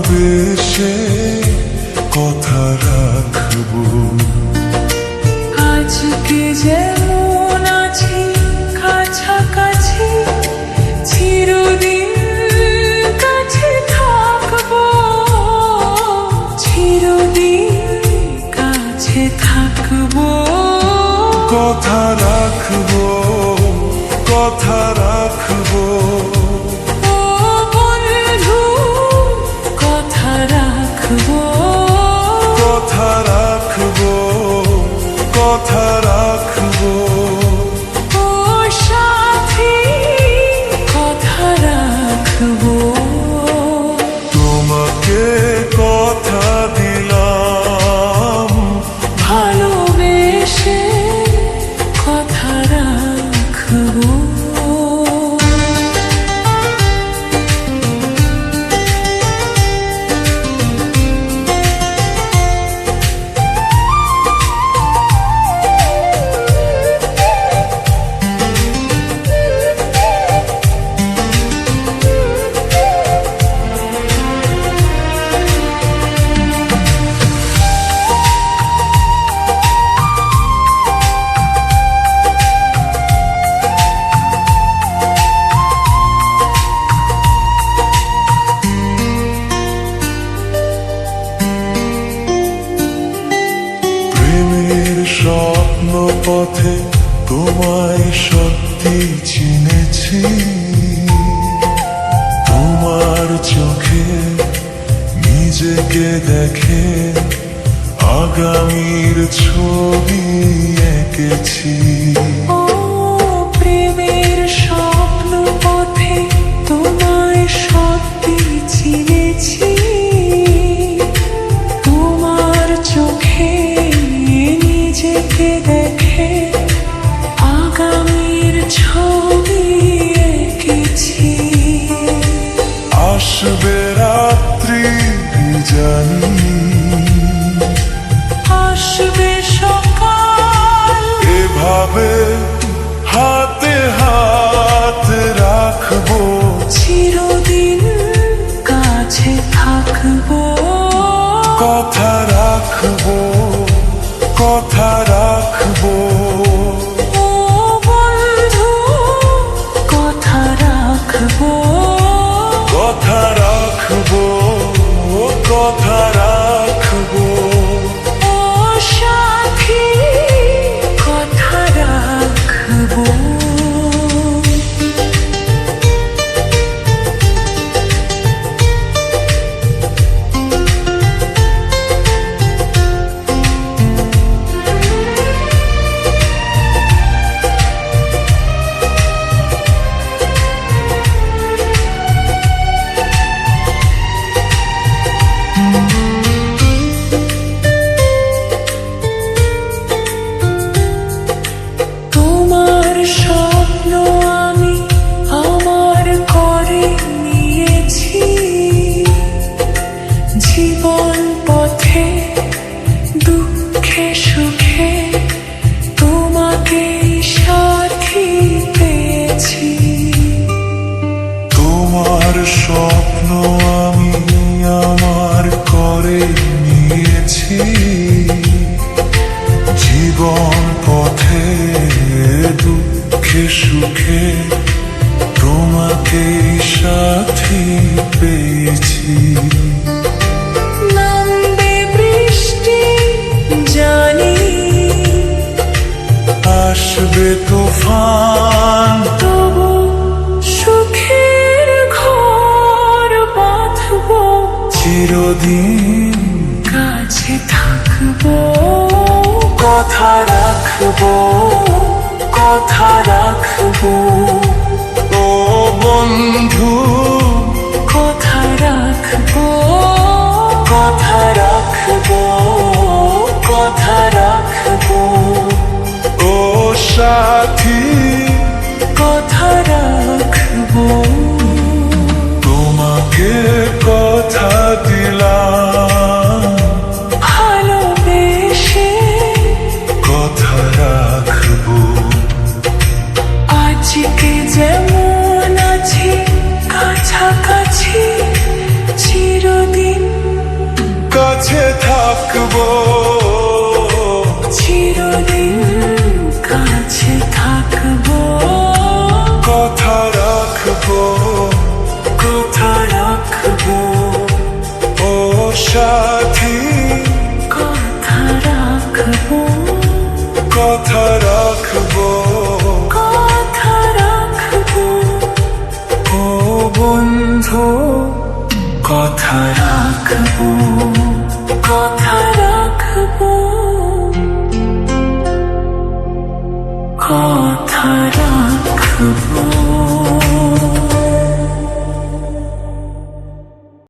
ভালোবেসে কথা রাখবো। আজকে যেমন আছি কাছাকাছি, চিরদিন কাছে থাকবো, চিরদিন কাছে থাকবো। কথা রাখবো, কথা রাখবো। ও বন্ধু, কথা রাখবো, কথা রাখবো, কথা রাখবো। ও সাথী, কথা রাখবো। তোমাকে কথা দিলাম, ভালোবেসে কথা রাখবো। প্রেমের স্বপ্ন পথে তোমায় সত্যি চিনেছি। তোমার চোখে নিজেকে দেখে আগামীর ছবি এঁকেছি। ও প্রেমের স্বপ্ন পথে তোমায় সত্যি চিনেছি। তোমার চোখে নিজেকে দেখে আগামীর ছবি এঁকেছি। আসবে রাত্রি জানি, আসবে সকাল, এভাবে হাতে হাত রাখবো। চিরদিন কাছে থাকবো। কথা রাখবো, কথা রাখবো। ও বন্ধু, কথা রাখবো, কথা রাখবো, কথা রাখবো। ও সাথী, কথা রাখবো। তোমার স্বপ্ন আমি আমার করে নিয়েছি। জীবন পথে দুঃখে সুখে তোমাকে সাথী পেয়েছি। তোমার স্বপ্ন আমি আমার করে নিয়েছি। জীবন পথে দুঃখে সুখে তোমাকে সাথী পেয়েছি। নামবে বৃষ্টি জানি, আসবে তুফান, তবু সুখের ঘর বাঁধবো। চিরদিন কাছে থাকবো। কথা রাখবো, কথা রাখবো। ও বন্ধু, কথা রাখবো, কথা রাখবো, কথা রাখবো। ও সাথী, কথা রাখবো। তোমাকে কথা দিলাম, ভালোবেসে কথা রাখবো। আজকে যেমন আছি কাছাকাছি, চিরদিন কাছে থাকবো চিরদিন কাছে থাকবো কথা রাখবো কথা রাখবো ও সাথী কথা রাখবো কথা রাখবো কথা রাখবো ও বন্ধু কথা রাখবো কথা রাখবো কথা রাখবো